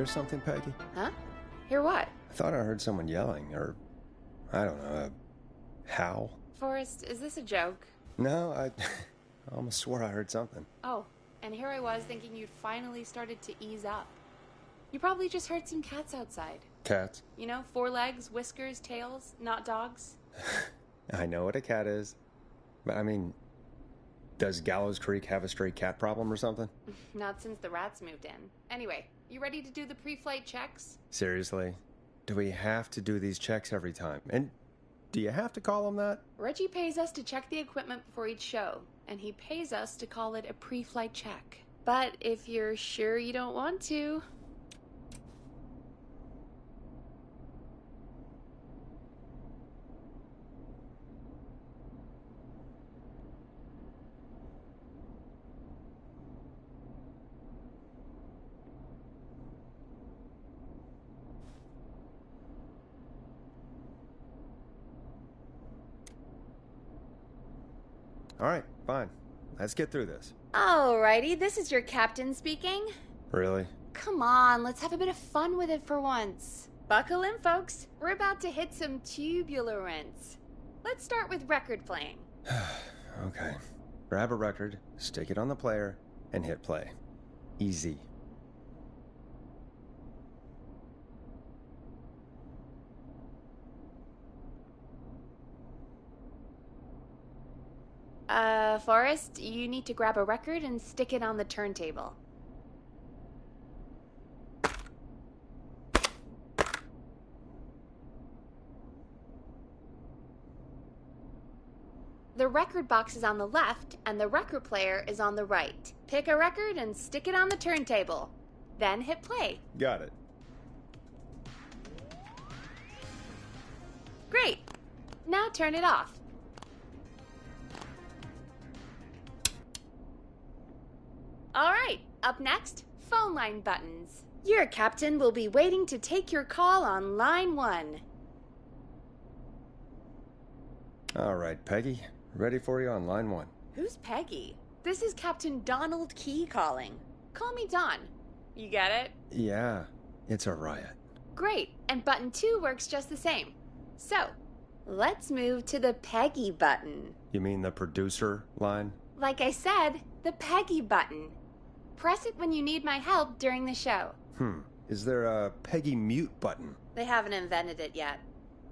hear something, Peggy? Huh? Hear what? I thought I heard someone yelling, or, I don't know, a howl. Forrest, is this a joke? No, I almost swore I heard something. Oh, and here I was thinking you'd finally started to ease up. You probably just heard some cats outside. Cats? You know, 4 legs, whiskers, tails, not dogs. I know what a cat is. But I mean, does Gallows Creek have a stray cat problem or something? Not since the rats moved in. Anyway, you ready to do the pre-flight checks? Seriously? Do we have to do these checks every time? And do you have to call them that? Reggie pays us to check the equipment before each show, and he pays us to call it a pre-flight check. But if you're sure you don't want to... All right, fine. Let's get through this. Alrighty, this is your captain speaking. Really? Come on, let's have a bit of fun with it for once. Buckle in, folks. We're about to hit some tubulance. Let's start with record playing. Okay. Grab a record, stick it on the player, and hit play. Easy. Forrest, you need to grab a record and stick it on the turntable. The record box is on the left, and the record player is on the right. Pick a record and stick it on the turntable. Then hit play. Got it. Great! Now turn it off. Alright, up next, phone line buttons. Your captain will be waiting to take your call on line 1. All right, Peggy. Ready for you on line 1. Who's Peggy? This is Captain Donald Key calling. Call me Don. You get it? Yeah, it's a riot. Great, and button 2 works just the same. So, let's move to the Peggy button. You mean the producer line? Like I said, the Peggy button. Press it when you need my help during the show. Is there a Peggy mute button? They haven't invented it yet.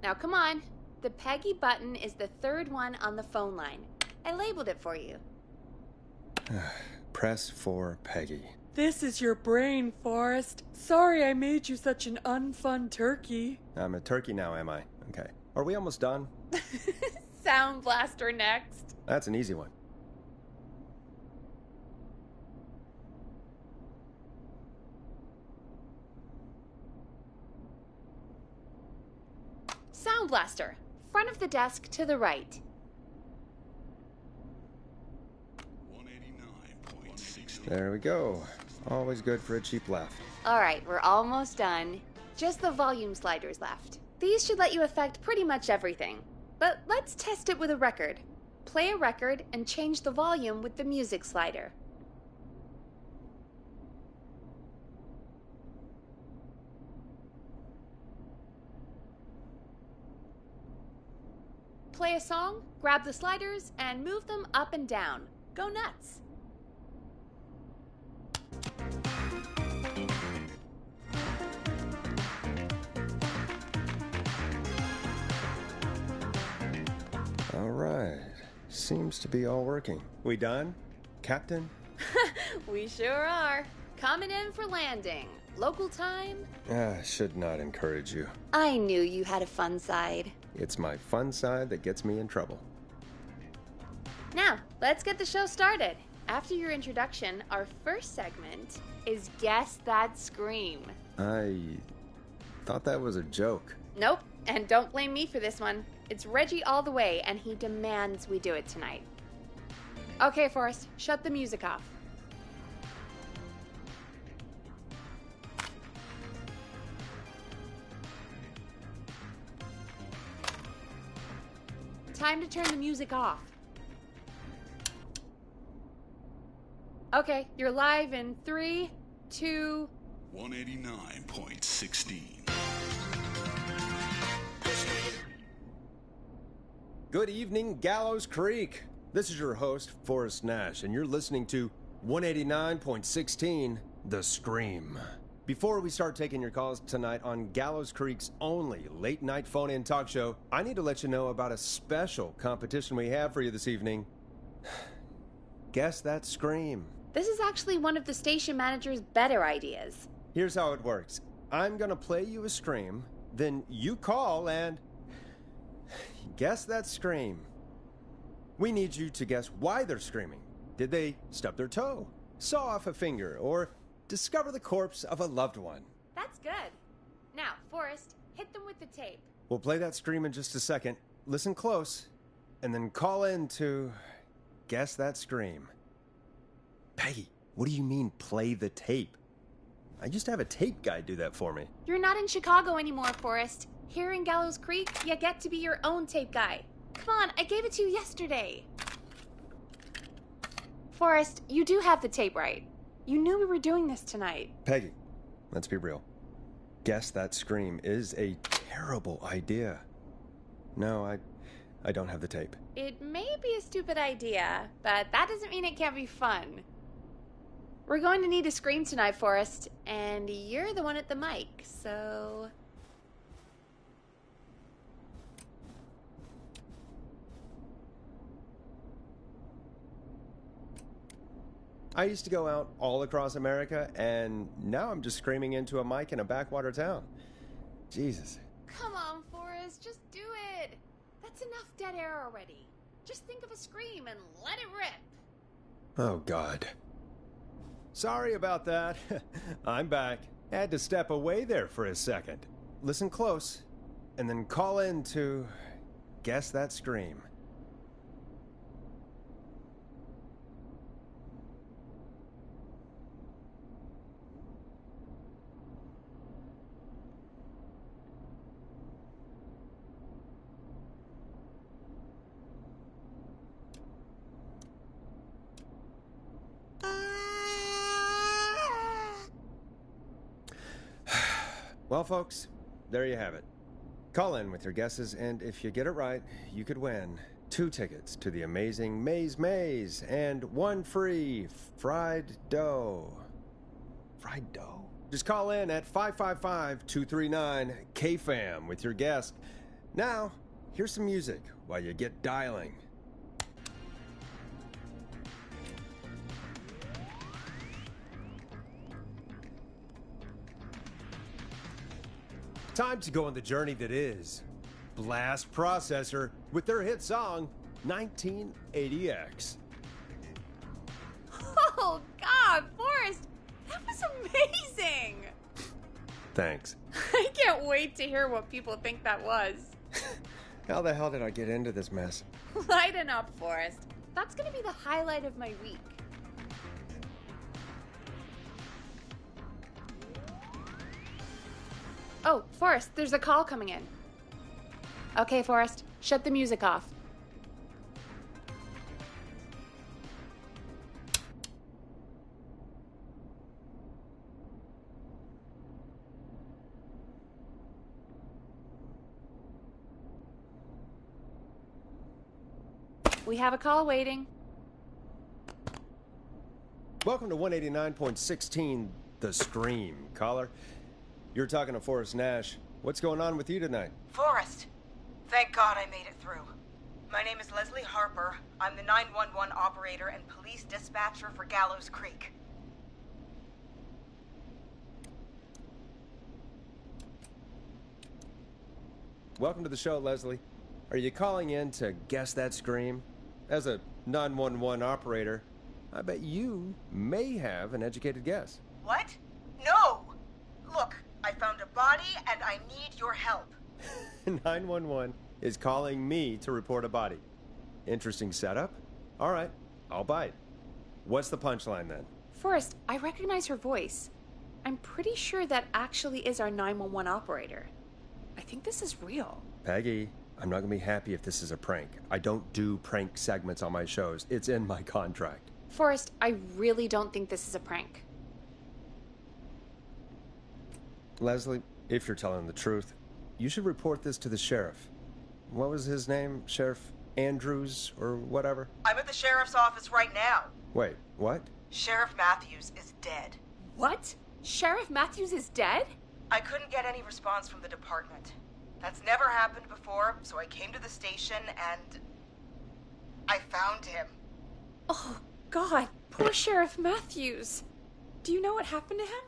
Now come on. The Peggy button is the 3rd one on the phone line. I labeled it for you. Press for Peggy. This is your brain, Forrest. Sorry I made you such an unfun turkey. I'm a turkey now, am I? Okay. Are we almost done? Sound Blaster next. That's an easy one. Sound Blaster. Front of the desk to the right. 189.6. There we go. Always good for a cheap laugh. Alright, we're almost done. Just the volume sliders left. These should let you affect pretty much everything. But let's test it with a record. Play a record and change the volume with the music slider. Play a song, grab the sliders, and move them up and down. Go nuts! All right. Seems to be all working. We done? Captain? We sure are. Coming in for landing. Local time? Should not encourage you. I knew you had a fun side. It's my fun side that gets me in trouble. Now, let's get the show started. After your introduction, our first segment is Guess That Scream. I thought that was a joke. Nope, and don't blame me for this one. It's Reggie all the way, and he demands we do it tonight. Okay, Forrest, shut the music off. Time to turn the music off. Okay, you're live in 3, 2, 189.16. Good evening, Gallows Creek. This is your host, Forrest Nash, and you're listening to 189.16, The Scream. Before we start taking your calls tonight on Gallows Creek's only late-night phone-in talk show, I need to let you know about a special competition we have for you this evening. Guess That Scream. This is actually one of the station manager's better ideas. Here's how it works. I'm gonna play you a scream, then you call and guess that scream. We need you to guess why they're screaming. Did they stub their toe, saw off a finger, or discover the corpse of a loved one? That's good. Now, Forrest, hit them with the tape. We'll play that scream in just a second. Listen close, and then call in to guess that scream. Peggy, what do you mean, play the tape? I used to have a tape guy do that for me. You're not in Chicago anymore, Forrest. Here in Gallows Creek, you get to be your own tape guy. Come on, I gave it to you yesterday. Forrest, you do have the tape right. You knew we were doing this tonight. Peggy, let's be real. Guess That Scream is a terrible idea. No, I don't have the tape. It may be a stupid idea, but that doesn't mean it can't be fun. We're going to need a scream tonight, Forrest, and you're the one at the mic, so... I used to go out all across America, and now I'm just screaming into a mic in a backwater town. Jesus. Come on, Forrest, just do it. That's enough dead air already. Just think of a scream and let it rip. Oh, God. Sorry about that. I'm back. Had to step away there for a second. Listen close, and then call in to guess that scream. Well, folks, there you have it. Call in with your guesses, and if you get it right, you could win 2 tickets to the amazing Maze Maze and 1 free fried dough. Fried dough? Just call in at 555-239-KFAM with your guess. Now, here's some music while you get dialing. Time to go on the journey that is Blast Processor with their hit song 1980X. Oh, God, Forrest, that was amazing. Thanks. I can't wait to hear what people think that was. How the hell did I get into this mess? Lighten up, Forrest. That's going to be the highlight of my week. Oh, Forrest, there's a call coming in. Okay, Forrest, shut the music off. We have a call waiting. Welcome to 189.16, The Scream. Caller, you're talking to Forrest Nash. What's going on with you tonight? Forrest, thank God I made it through. My name is Leslie Harper. I'm the 911 operator and police dispatcher for Gallows Creek. Welcome to the show, Leslie. Are you calling in to guess that scream? As a 911 operator, I bet you may have an educated guess. What? No! Look, I found a body and I need your help. 911 is calling me to report a body. Interesting setup. All right, I'll bite. What's the punchline then? Forrest, I recognize her voice. I'm pretty sure that actually is our 911 operator. I think this is real. Peggy, I'm not going to be happy if this is a prank. I don't do prank segments on my shows. It's in my contract. Forrest, I really don't think this is a prank. Leslie, if you're telling the truth, you should report this to the sheriff. What was his name? Sheriff Andrews or whatever? I'm at the sheriff's office right now. Wait, what? Sheriff Matthews is dead. What? Sheriff Matthews is dead? I couldn't get any response from the department. That's never happened before, so I came to the station and I found him. Oh, God. Poor Sheriff Matthews. Do you know what happened to him?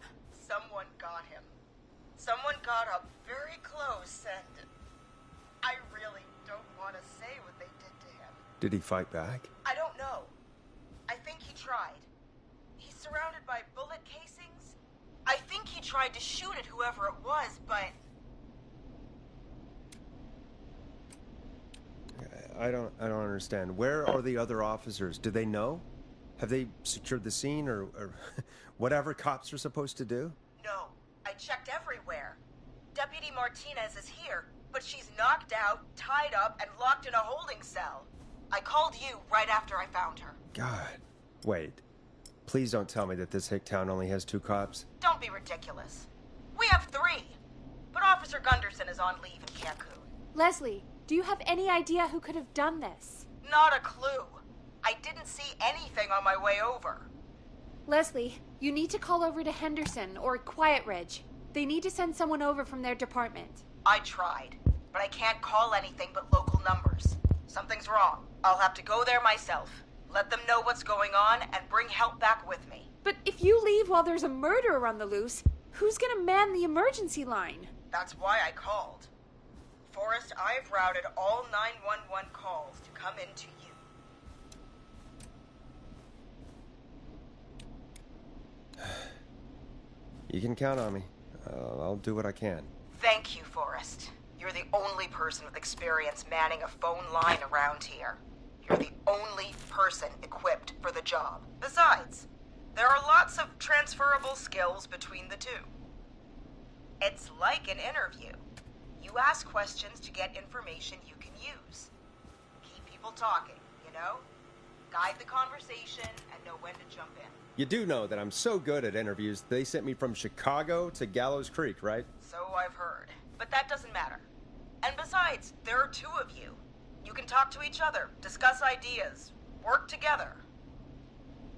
Someone got him. Someone got up very close and I really don't want to say what they did to him. Did he fight back? I don't know. I think he tried. He's surrounded by bullet casings. I think he tried to shoot at whoever it was, but... I don't understand. Where are the other officers? Do they know? Have they secured the scene or whatever cops are supposed to do? No. I checked everywhere. Deputy Martinez is here, but she's knocked out, tied up, and locked in a holding cell. I called you right after I found her. God. Wait. Please don't tell me that this hick town only has 2 cops. Don't be ridiculous. We have 3. But Officer Gunderson is on leave in Cancun. Leslie, do you have any idea who could have done this? Not a clue. I didn't see anything on my way over. Leslie, you need to call over to Henderson or Quiet Ridge. They need to send someone over from their department. I tried, but I can't call anything but local numbers. Something's wrong. I'll have to go there myself. Let them know what's going on and bring help back with me. But if you leave while there's a murderer on the loose, who's gonna man the emergency line? That's why I called. Forrest, I've routed all 911 calls to come into you. You can count on me. I'll do what I can. Thank you, Forrest. You're the only person with experience manning a phone line around here. You're the only person equipped for the job. Besides, there are lots of transferable skills between the two. It's like an interview. You ask questions to get information you can use. Keep people talking, you know? Guide the conversation and know when to jump in. You do know that I'm so good at interviews, they sent me from Chicago to Gallows Creek, right? So I've heard. But that doesn't matter. And besides, there are 2 of you. You can talk to each other, discuss ideas, work together.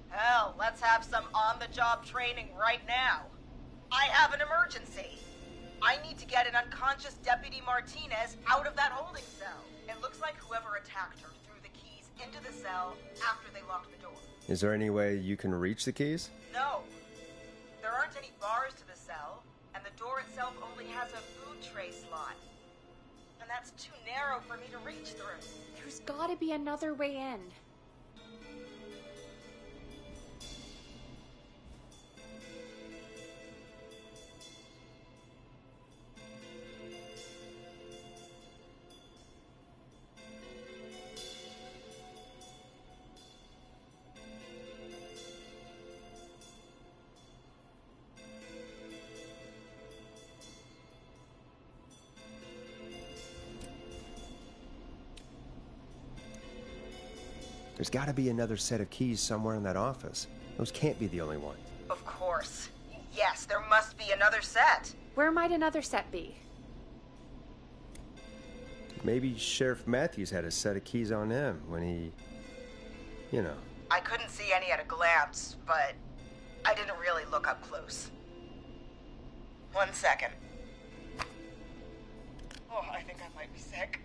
Hell, let's have some on-the-job training right now. I have an emergency. I need to get an unconscious Deputy Martinez out of that holding cell. It looks like whoever attacked her threw the keys into the cell after they locked the door. Is there any way you can reach the keys? No. There aren't any bars to the cell, and the door itself only has a food tray slot. And that's too narrow for me to reach through. There's gotta be another way in. There's got to be another set of keys somewhere in that office. Those can't be the only ones. Of course. Yes, there must be another set. Where might another set be? Maybe Sheriff Matthews had a set of keys on him when he... you know. I couldn't see any at a glance, but I didn't really look up close. 1 second. Oh, I think I might be sick.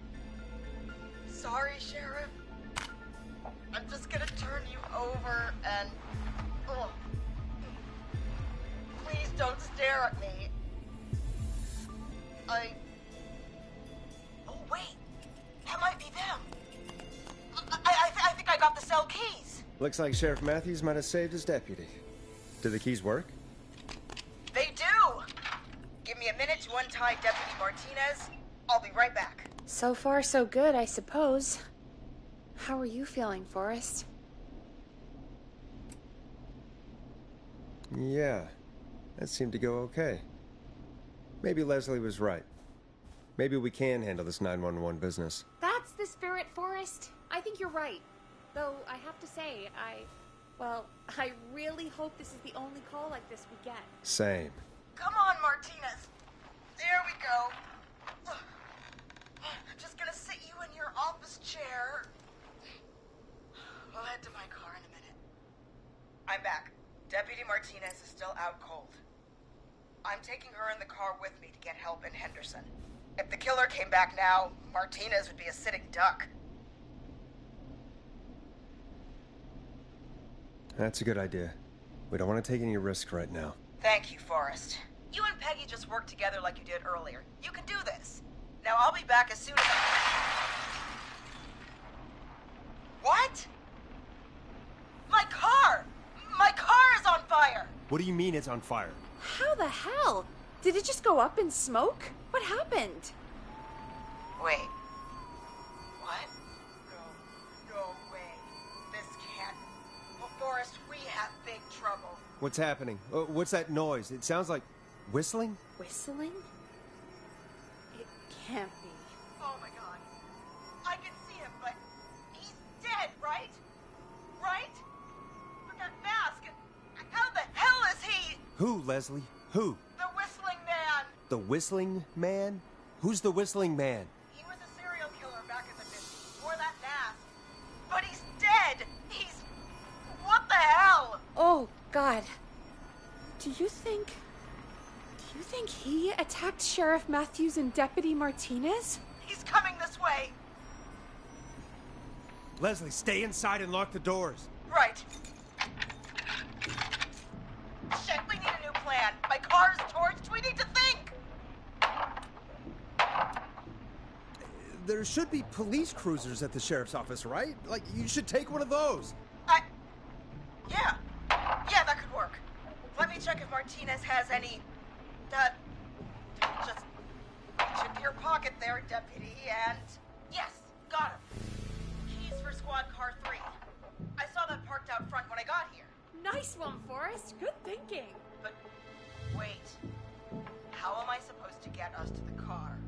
Sorry, Sheriff. I'm just gonna turn you over and... Oh. Please don't stare at me. Oh, wait. That might be them. I think I got the cell keys. Looks like Sheriff Matthews might have saved his deputy. Do the keys work? They do. Give me a minute to untie Deputy Martinez. I'll be right back. So far, so good, I suppose. How are you feeling, Forrest? Yeah, that seemed to go okay. Maybe Leslie was right. Maybe we can handle this 911 business. That's the spirit, Forrest. I think you're right. Though, I have to say, I really hope this is the only call like this we get. Same. Come on, Martinez. There we go. Just gonna sit you in your office chair. We'll head to my car in a minute. I'm back. Deputy Martinez is still out cold. I'm taking her in the car with me to get help in Henderson. If the killer came back now, Martinez would be a sitting duck. That's a good idea. We don't want to take any risk right now. Thank you, Forrest. You and Peggy just worked together like you did earlier. You can do this. Now I'll be back as soon as What? My car! My car is on fire! What do you mean it's on fire? How the hell? Did it just go up in smoke? What happened? Wait. What? No way. This can't. Well, Forrest, we have big trouble. What's happening? What's that noise? It sounds like whistling? Whistling? It can't be. Oh my god. I can see him, but he's dead, right? Right? But that mask, how the hell is he? Who, Leslie? Who? The Whistling Man. The Whistling Man? Who's the Whistling Man? He was a serial killer back in the 50s. Wore that mask. But he's dead. He's... What the hell? Oh, God. Do you think he attacked Sheriff Matthews and Deputy Martinez? He's coming this way. Leslie, stay inside and lock the doors. Right. Shit, we need a new plan. My car's torched. We need to think. There should be police cruisers at the sheriff's office, right? Like, you should take one of those. Yeah. Yeah, that could work. Let me check if Martinez has any... just reach into your pocket there, Deputy, and... Yes, got him. Keys for Squad Car 3. I saw that parked out front when I got here. Nice one, Forrest. Good thinking. But wait. How am I supposed to get us to the car?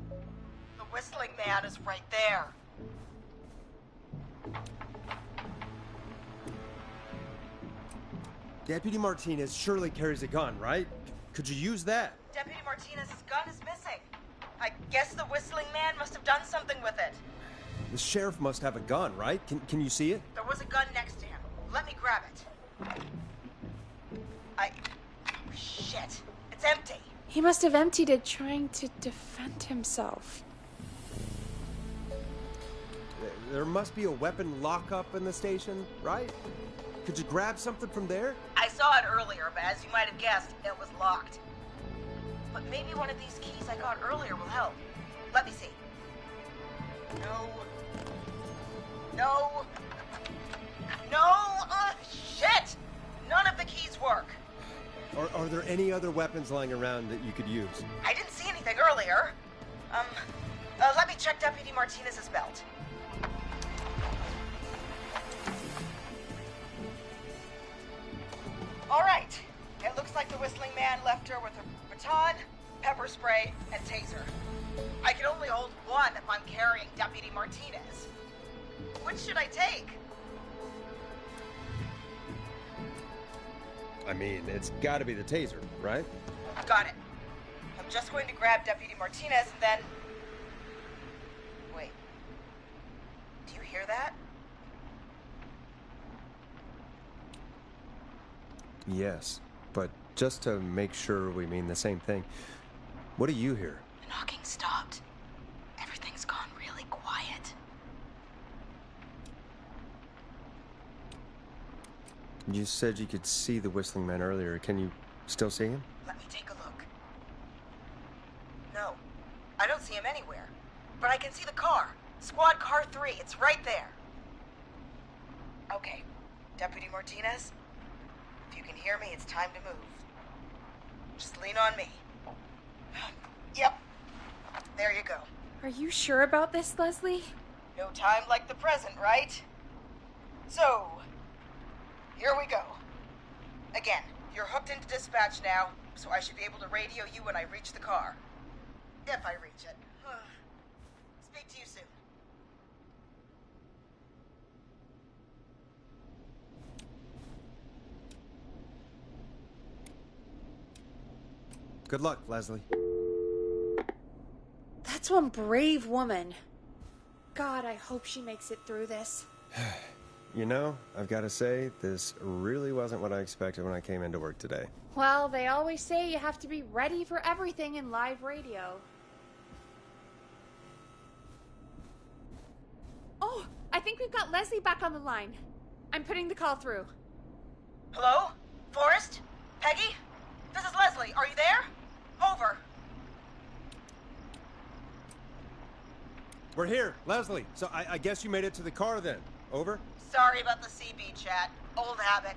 The Whistling Man is right there. Deputy Martinez surely carries a gun, right? Could you use that? Deputy Martinez's gun is missing. I guess the Whistling Man must have done something with it. The sheriff must have a gun, right? Can you see it? There was a gun next to him. Let me grab it. Shit. It's empty. He must have emptied it trying to defend himself. There must be a weapon lockup in the station, right? Could you grab something from there? I saw it earlier, but as you might have guessed, it was locked. But maybe one of these keys I got earlier will help. Let me see. No. No. No! Shit! None of the keys work. Are there any other weapons lying around that you could use? I didn't see anything earlier. Let me check Deputy Martinez's belt. All right. It looks like the Whistling Man left her with a baton, pepper spray, and taser. I can only hold one if I'm carrying Deputy Martinez. Which should I take? I mean, it's gotta be the taser, right? Got it. I'm just going to grab Deputy Martinez and then... Wait. Do you hear that? Yes, but just to make sure we mean the same thing, what do you hear? The knocking stopped. Everything's gone really quiet. You said you could see the Whistling Man earlier. Can you still see him? Let me take a look. No, I don't see him anywhere. But I can see the car. Squad Car 3, it's right there. Okay, Deputy Martinez, if you can hear me, it's time to move. Just lean on me. Yep, there you go. Are you sure about this, Leslie? No time like the present, right? So, here we go. Again, you're hooked into dispatch now, so I should be able to radio you when I reach the car. If I reach it. Speak to you soon. Good luck, Leslie. That's one brave woman. God, I hope she makes it through this. You know, I've got to say, this really wasn't what I expected when I came into work today. Well, they always say you have to be ready for everything in live radio. Oh, I think we've got Leslie back on the line. I'm putting the call through. Hello? Forrest? Peggy? This is Leslie. Are you there? Over. We're here, Leslie. So I guess you made it to the car then. Over? Sorry about the CB chat. Old habit.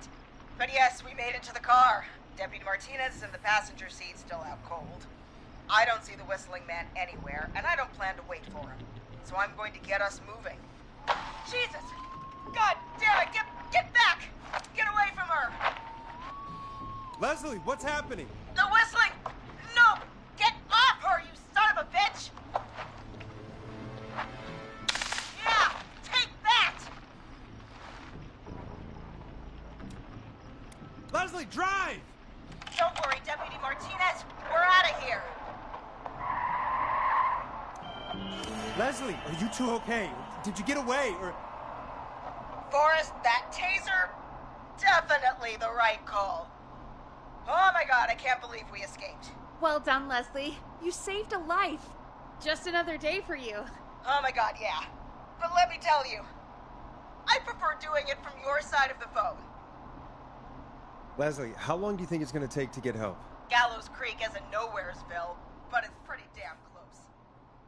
But yes, we made it to the car. Deputy Martinez is in the passenger seat, still out cold. I don't see the whistling man anywhere, and I don't plan to wait for him. So I'm going to get us moving. Jesus! God damn it! Get back! Get away from her! Leslie, what's happening? The whistling! No! Get off her, you son of a bitch! Yeah! Take that! Leslie, drive! Don't worry, Deputy Martinez. We're out of here. Leslie, are you two okay? Did you get away, or... Forrest, that taser? Definitely the right call. Oh my god, I can't believe we escaped. Well done, Leslie. You saved a life. Just another day for you. Oh my god, yeah. But let me tell you, I prefer doing it from your side of the phone. Leslie, how long do you think it's going to take to get help? Gallows Creek isn't Nowheresville, but it's pretty damn close.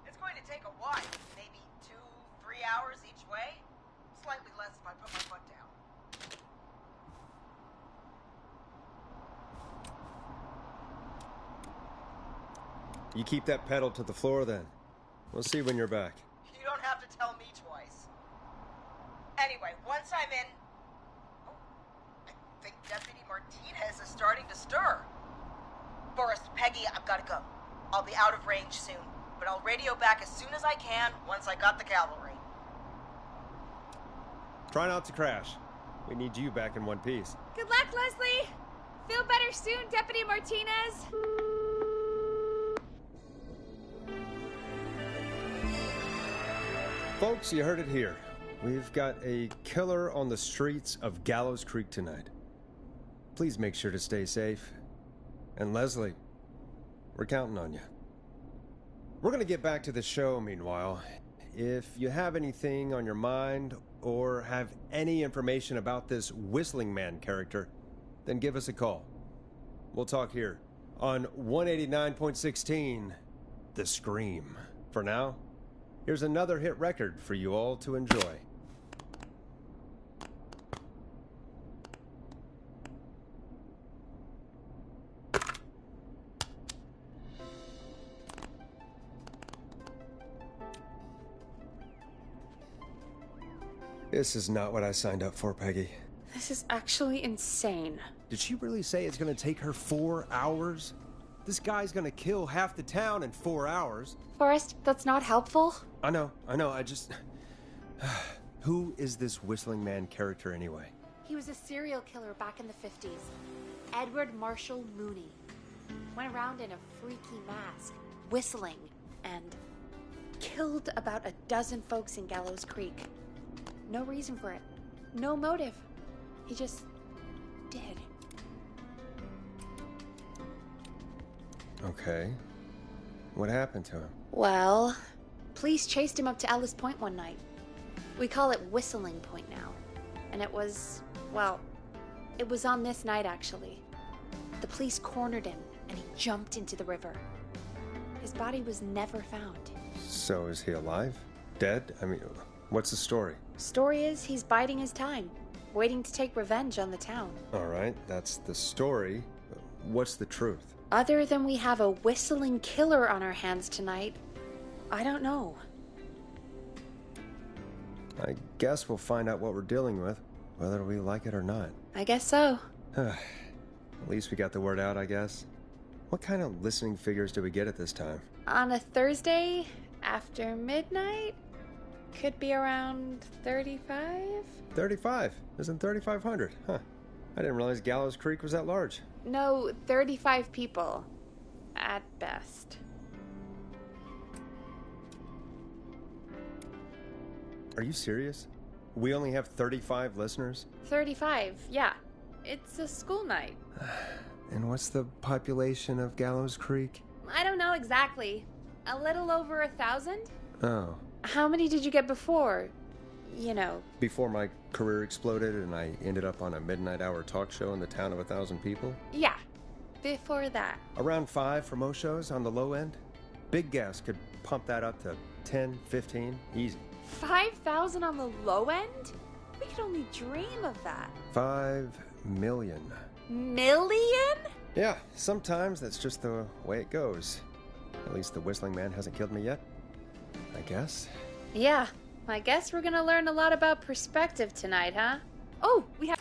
It's going to take a while, maybe 2-3 hours each way. Slightly less if I put my foot down. You keep that pedal to the floor then. We'll see when you're back. You don't have to tell me twice. Anyway, once I'm in... Oh, I think Deputy Martinez is starting to stir. Forrest, Peggy, I've got to go. I'll be out of range soon, but I'll radio back as soon as I can once I got the cavalry. Try not to crash. We need you back in one piece. Good luck, Leslie. Feel better soon, Deputy Martinez. Folks, you heard it here. We've got a killer on the streets of Gallows Creek tonight. Please make sure to stay safe. And Leslie, we're counting on you. We're going to get back to the show meanwhile. If you have anything on your mind or have any information about this Whistling Man character, then give us a call. We'll talk here on 189.16, The Scream. For now, here's another hit record for you all to enjoy. This is not what I signed up for, Peggy. This is actually insane. Did she really say it's going to take her 4 hours? This guy's going to kill half the town in 4 hours. Forrest, that's not helpful. I know, I just... Who is this Whistling Man character anyway? He was a serial killer back in the 50s. Edward Marshall Mooney. Went around in a freaky mask, whistling, and killed about a dozen folks in Gallows Creek. No reason for it. No motive. He just did. Okay. What happened to him? Well, police chased him up to Ellis Point one night. We call it Whistling Point now. And it was, well, it was on this night actually. The police cornered him and he jumped into the river. His body was never found. So is he alive? Dead? I mean, what's the story? Story is he's biding his time, waiting to take revenge on the town. All right, that's the story. What's the truth? Other than we have a whistling killer on our hands tonight, I don't know. I guess we'll find out what we're dealing with, whether we like it or not. I guess so. At least we got the word out, I guess. What kind of listening figures do we get at this time? On a Thursday after midnight, could be around 35? 35? Isn't 3,500? Huh. I didn't realize Gallows Creek was that large. No, 35 people. at best. Are you serious? We only have 35 listeners? 35, yeah. It's a school night. And what's the population of Gallows Creek? I don't know exactly. A little over 1,000? Oh. How many did you get before? You know. Before my career exploded and I ended up on a midnight hour talk show in the town of 1,000 people? Yeah. Before that. Around 5 for most shows on the low end. Big Gas could pump that up to 10, 15, easy. 5,000 on the low end? We could only dream of that. 5 million. Million? Yeah, sometimes that's just the way it goes. At least the Whistling Man hasn't killed me yet, I guess. Yeah, I guess we're gonna learn a lot about perspective tonight, huh? Oh, we have...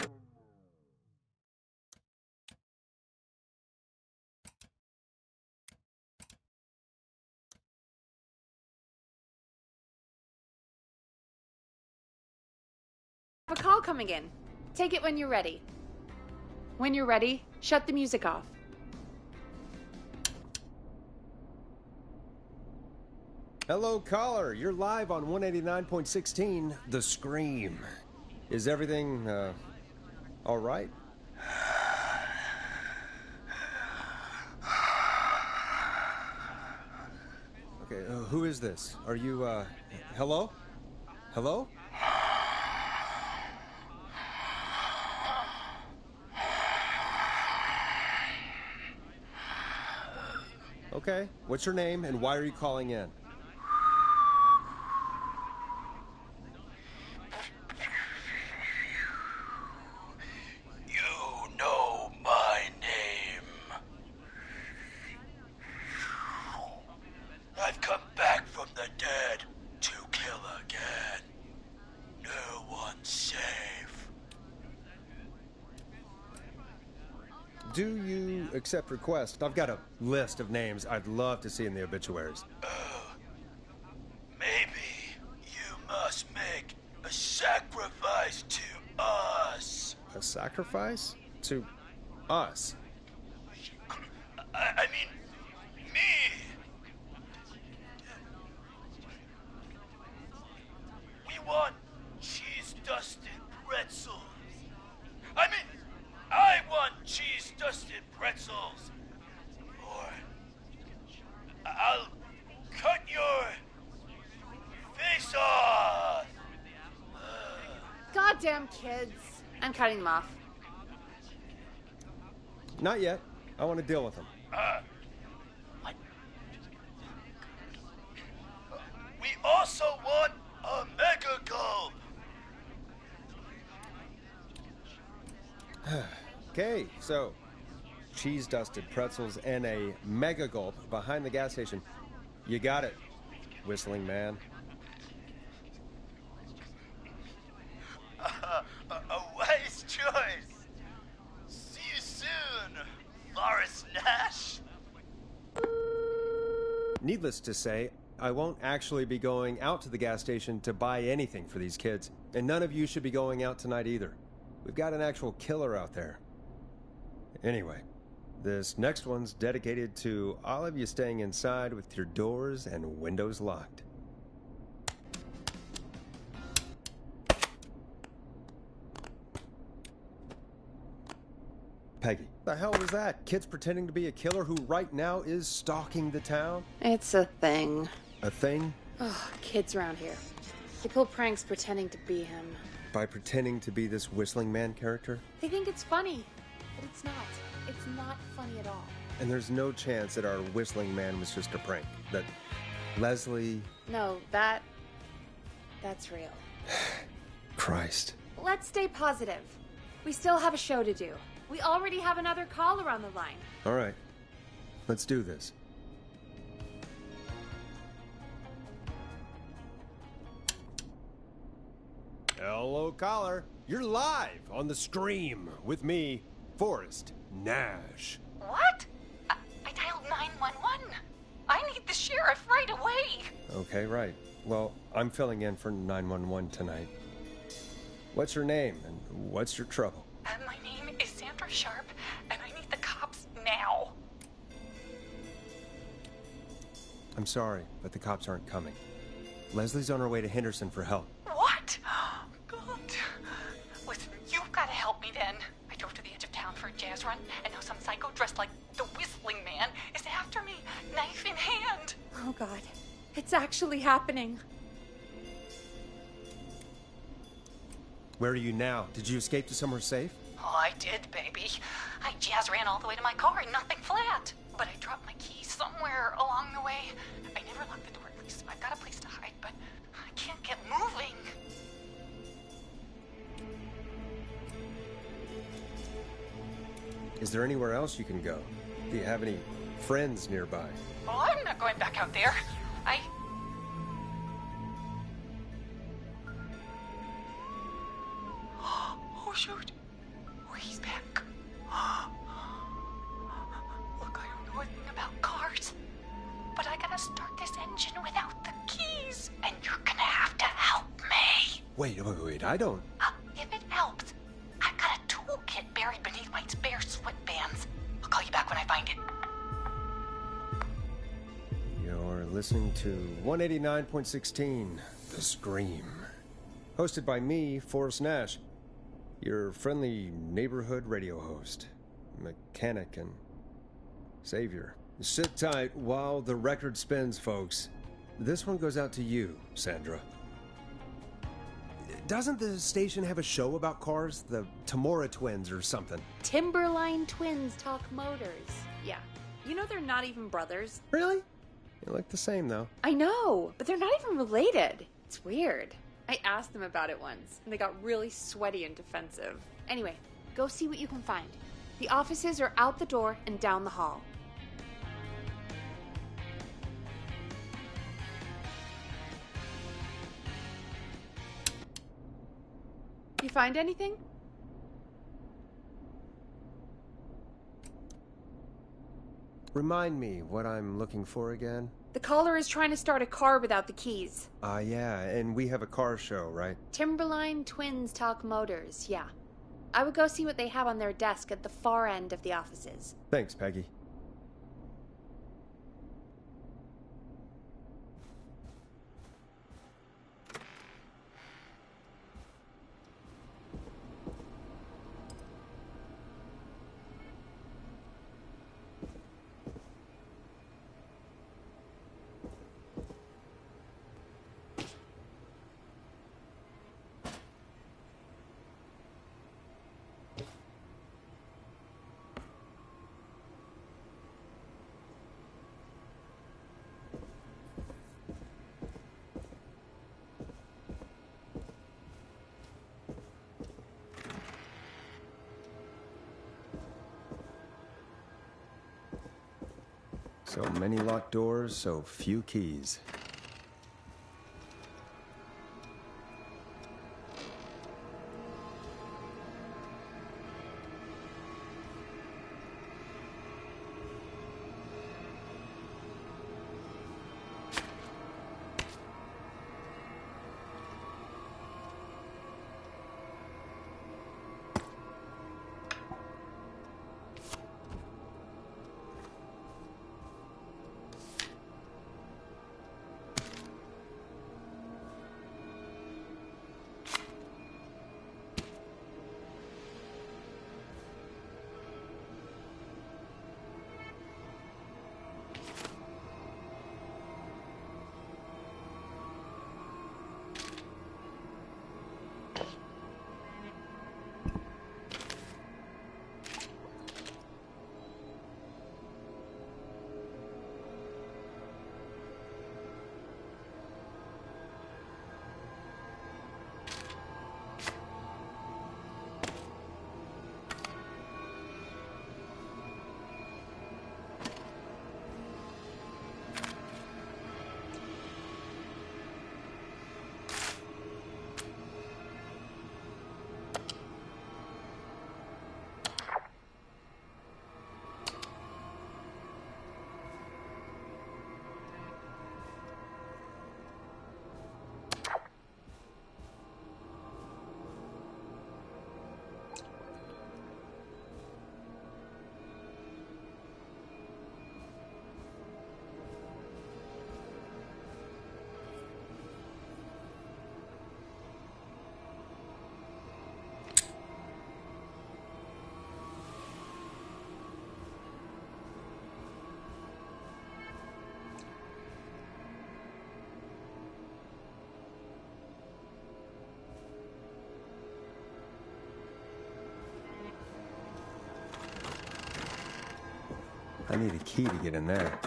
a call coming in. Take it when you're ready. When you're ready, shut the music off. Hello, caller. You're live on 189.16, The Scream. Is everything, all right? Okay, who is this? Are you, hello? Hello? Okay, what's your name and why are you calling in? You know my name. I've come back from the dead to kill again. No one's safe. Do you accept requests? I've got a list of names I'd love to see in the obituaries. Maybe you must make a sacrifice to us. A sacrifice? To us? I mean, me. We want cheese-dusted pretzels. I mean, I want cheese-dusted pretzels. Or I'll cut your face off. Goddamn kids. I'm cutting them off. Not yet. I want to deal with them. What? We also want a mega gulp. Okay, so cheese-dusted pretzels and a mega gulp behind the gas station. You got it, Whistling Man. A wise choice. See you soon, Forrest Nash. Needless to say, I won't actually be going out to the gas station to buy anything for these kids, and none of you should be going out tonight either. We've got an actual killer out there. Anyway, this next one's dedicated to all of you staying inside with your doors and windows locked. Peggy, the hell was that? Kids pretending to be a killer who right now is stalking the town? It's a thing. A thing? Oh, kids around here. They pull pranks pretending to be him. By pretending to be this Whistling Man character? They think it's funny, but it's not. It's not funny at all. And there's no chance that our Whistling Man was just a prank. That Leslie... No, that's real. Christ. Let's stay positive. We still have a show to do. We already have another caller on the line. All right. Let's do this. Hello, caller. You're live on The Scream with me, Forrest Nash. What? I dialed 911. I need the sheriff right away. Okay, right. Well, I'm filling in for 911 tonight. What's your name and what's your trouble? My name is Sandra Sharp, and I need the cops now. I'm sorry, but the cops aren't coming. Leslie's on her way to Henderson for help. What? God. Listen, you've got to help me then. I drove to the edge of town for a jazz run, and now some psycho dressed like the Whistling Man is after me, knife in hand. Oh God, it's actually happening. Where are you now? Did you escape to somewhere safe? Oh, I did, baby. I jazz ran all the way to my car and nothing flat. But I dropped my keys somewhere along the way. I never locked the door, at least. I've got a place to hide, but I can't get moving. Is there anywhere else you can go? Do you have any friends nearby? Oh, I'm not going back out there. Oh, shoot. Oh, he's back. Look, I don't know anything about cars, but I gotta start this engine without the keys, and you're gonna have to help me. Wait, I don't... If it helps, I've got a toolkit buried beneath my spare sweatbands. I'll call you back when I find it. You're listening to 189.16, The Scream. Hosted by me, Forrest Nash, your friendly neighborhood radio host, mechanic and savior. Sit tight while the record spins, folks. This one goes out to you, Sandra. Doesn't the station have a show about cars? The Tamora twins or something? Timberline Twins Talk Motors. Yeah. You know they're not even brothers. Really? You look the same, though. I know, but they're not even related. It's weird. I asked them about it once, and they got really sweaty and defensive. Anyway, go see what you can find. The offices are out the door and down the hall. You find anything? Remind me what I'm looking for again? The caller is trying to start a car without the keys. Yeah, and we have a car show, right? Timberline Twins Talk Motors, yeah. I would go see what they have on their desk at the far end of the offices. Thanks, Peggy. So many locked doors, so few keys. I need a key to get in there.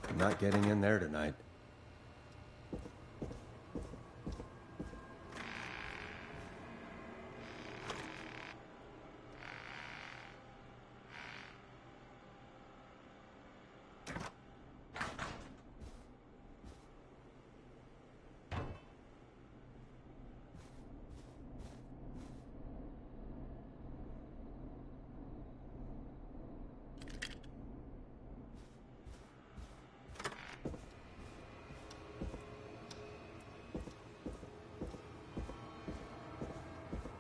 I'm not getting in there tonight.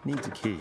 Needs a key.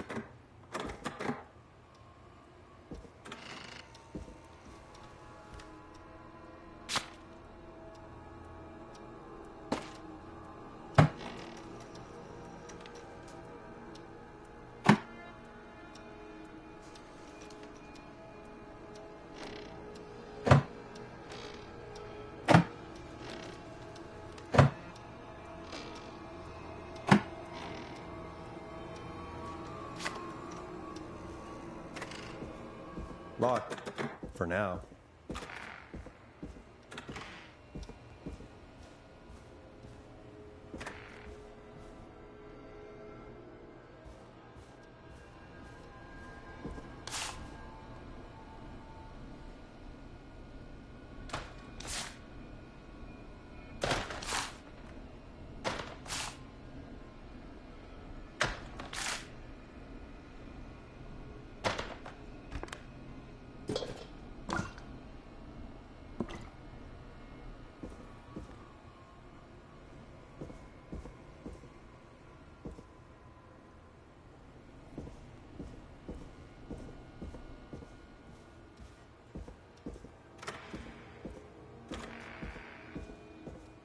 Locked. For now.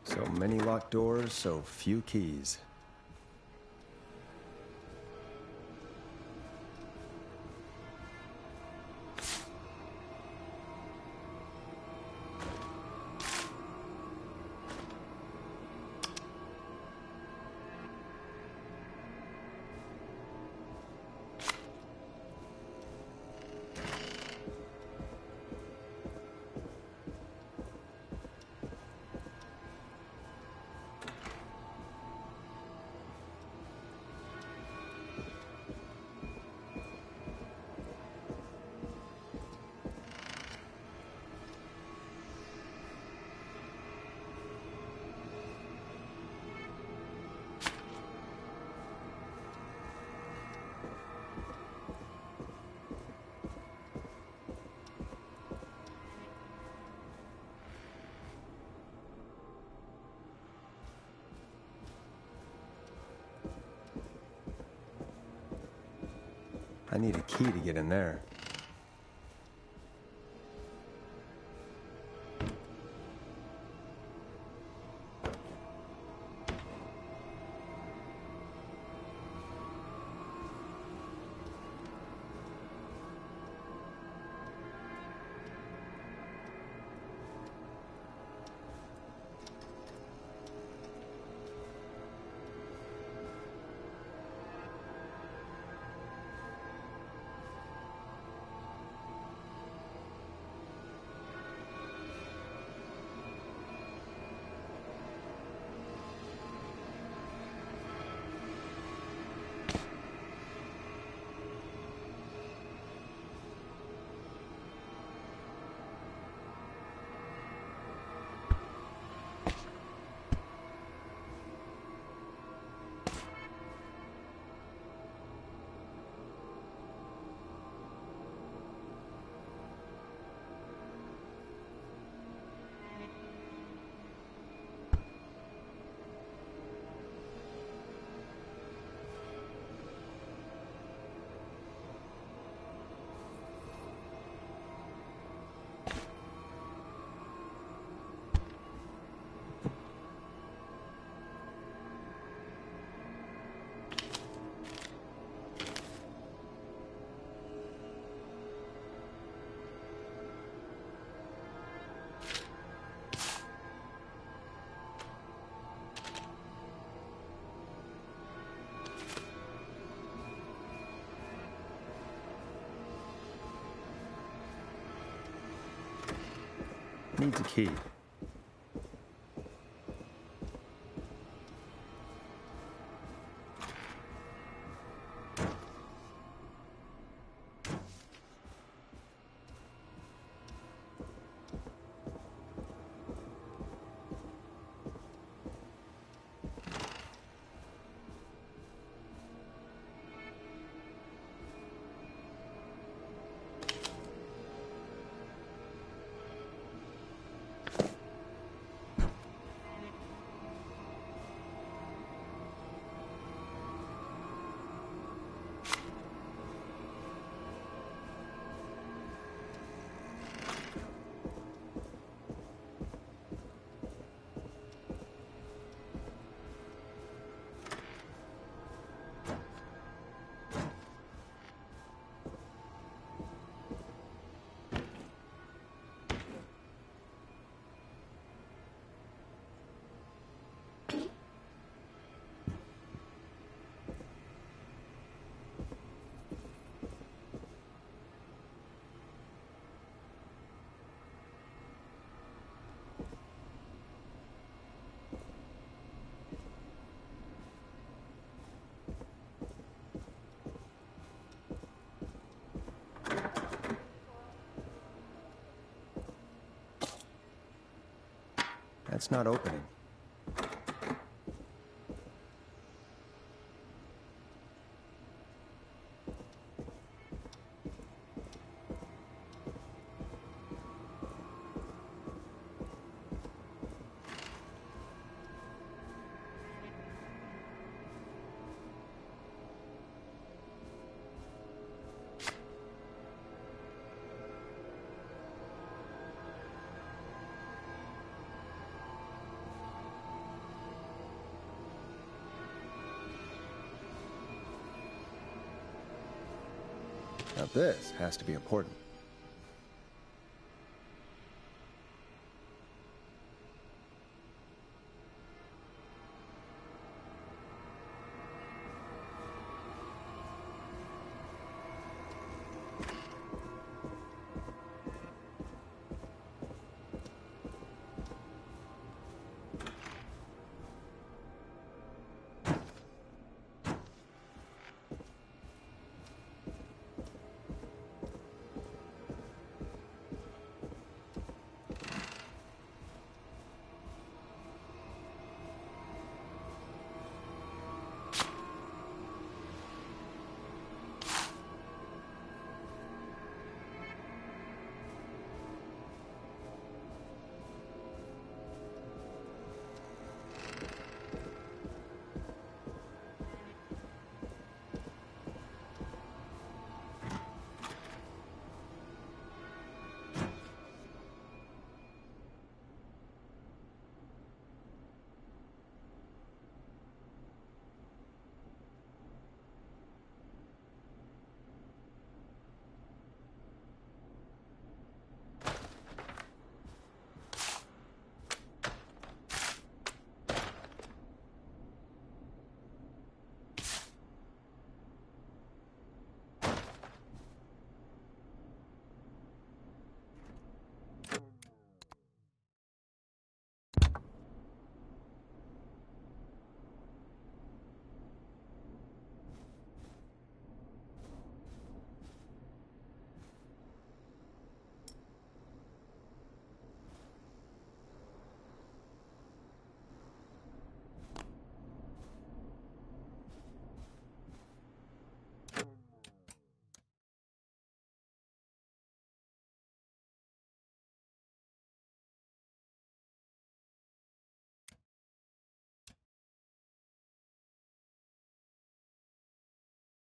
So many locked doors, so few keys. I need a key to get in there. needs a key. That's not opening. Now this has to be important.